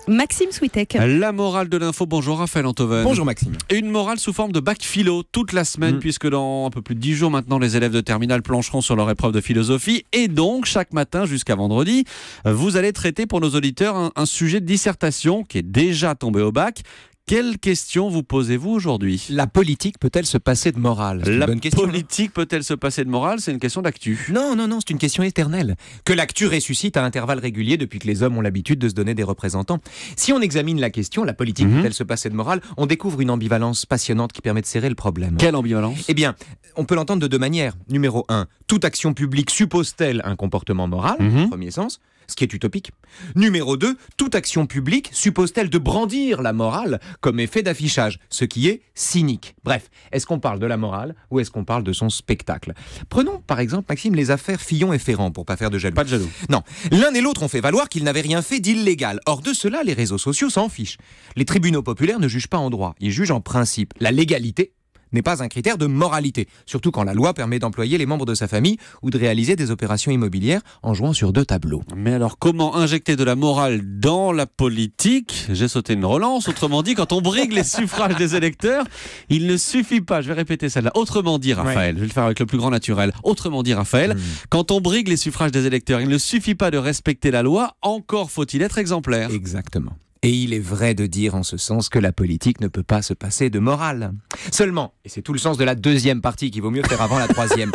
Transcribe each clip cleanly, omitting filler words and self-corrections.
Maxime Switek. La morale de l'info, bonjour Raphaël Antoven. Bonjour Maxime. Une morale sous forme de bac philo toute la semaine, puisque dans un peu plus de 10 jours maintenant, les élèves de terminale plancheront sur leur épreuve de philosophie. Et donc, chaque matin jusqu'à vendredi, vous allez traiter pour nos auditeurs un sujet de dissertation qui est déjà tombé au bac. Quelle question vous posez-vous aujourd'hui ? La politique peut-elle se passer de morale ? C'est une bonne question. La politique peut-elle se passer de morale ? C'est une question d'actu. Non, c'est une question éternelle. Que l'actu ressuscite à intervalles réguliers depuis que les hommes ont l'habitude de se donner des représentants. Si on examine la question, la politique peut-elle se passer de morale ? On découvre une ambivalence passionnante qui permet de serrer le problème. Quelle ambivalence ? Eh bien, on peut l'entendre de deux manières. Numéro 1, toute action publique suppose-t-elle un comportement moral ? Premier sens. Ce qui est utopique. Numéro 2, toute action publique suppose-t-elle de brandir la morale comme effet d'affichage, ce qui est cynique. Bref, est-ce qu'on parle de la morale ou est-ce qu'on parle de son spectacle ? Prenons par exemple, Maxime, les affaires Fillon et Ferrand, pour pas faire de jaloux. Pas de jaloux. Non, l'un et l'autre ont fait valoir qu'ils n'avaient rien fait d'illégal. Or de cela, les réseaux sociaux s'en fichent. Les tribunaux populaires ne jugent pas en droit, ils jugent en principe. La légalité n'est pas un critère de moralité, surtout quand la loi permet d'employer les membres de sa famille ou de réaliser des opérations immobilières en jouant sur 2 tableaux. Mais alors, comment injecter de la morale dans la politique ? J'ai sauté une relance. Autrement dit, quand on brigue les suffrages des électeurs, il ne suffit pas, je vais répéter celle-là, autrement dit, Raphaël, je vais le faire avec le plus grand naturel, autrement dit, Raphaël, quand on brigue les suffrages des électeurs, il ne suffit pas de respecter la loi, encore faut-il être exemplaire. Exactement. Et il est vrai de dire en ce sens que la politique ne peut pas se passer de morale. Seulement, et c'est tout le sens de la deuxième partie qu'il vaut mieux faire avant la troisième,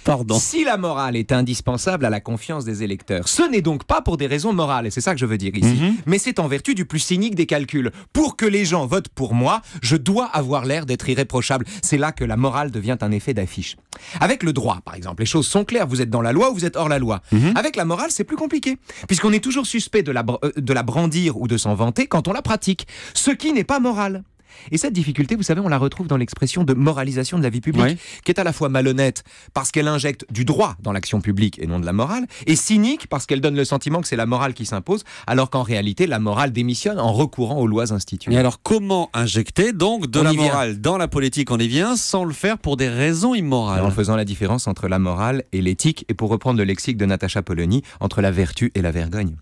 Pardon. Si la morale est indispensable à la confiance des électeurs, ce n'est donc pas pour des raisons morales, et c'est ça que je veux dire ici, mais c'est en vertu du plus cynique des calculs. Pour que les gens votent pour moi, je dois avoir l'air d'être irréprochable. C'est là que la morale devient un effet d'affiche. Avec le droit, par exemple, les choses sont claires, vous êtes dans la loi ou vous êtes hors la loi. Avec la morale, c'est plus compliqué, puisqu'on est toujours suspect de la brandir ou de s'en vanter quand on la pratique, ce qui n'est pas moral. Et cette difficulté, vous savez, on la retrouve dans l'expression de moralisation de la vie publique, qui est à la fois malhonnête parce qu'elle injecte du droit dans l'action publique et non de la morale, et cynique parce qu'elle donne le sentiment que c'est la morale qui s'impose, alors qu'en réalité, la morale démissionne en recourant aux lois instituées. Et alors, comment injecter donc de la morale dans la politique ? On y vient, sans le faire pour des raisons immorales. En faisant la différence entre la morale et l'éthique, et pour reprendre le lexique de Natacha Polony, entre la vertu et la vergogne.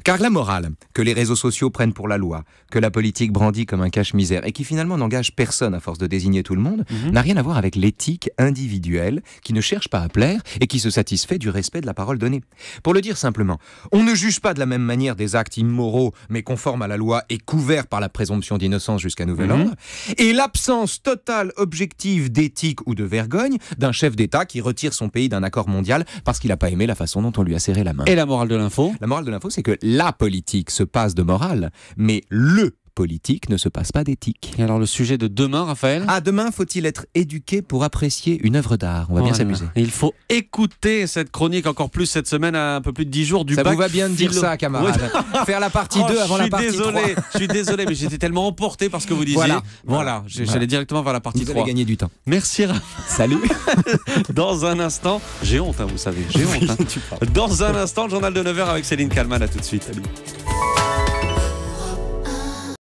Car la morale, que les réseaux sociaux prennent pour la loi, que la politique brandit comme un cache-misère, et qui finalement n'engage personne à force de désigner tout le monde, n'a rien à voir avec l'éthique individuelle qui ne cherche pas à plaire et qui se satisfait du respect de la parole donnée. Pour le dire simplement, on ne juge pas de la même manière des actes immoraux mais conformes à la loi et couverts par la présomption d'innocence jusqu'à nouvel ordre, et l'absence totale objective d'éthique ou de vergogne d'un chef d'État qui retire son pays d'un accord mondial parce qu'il n'a pas aimé la façon dont on lui a serré la main. Et la morale de l'info ? La morale de l'info, c'est que la politique se passe de morale, mais le politique ne se passe pas d'éthique. Et alors le sujet de demain, Raphaël ? Demain, faut-il être éduqué pour apprécier une œuvre d'art ? On va bien s'amuser. Il faut écouter cette chronique encore plus cette semaine, à un peu plus de 10 jours du bac. Ça vous va bien de dire ça, camarade. Faire la partie 2 avant la partie 3. Je suis désolé, mais j'étais tellement emporté par ce que vous disiez. Voilà. J'allais directement vers la partie 3. Vous allez gagner du temps. Merci. Salut. Dans un instant, j'ai honte, vous savez. J'ai honte. Dans un instant, le journal de 9h avec Céline Kallmann. À tout de suite. Salut.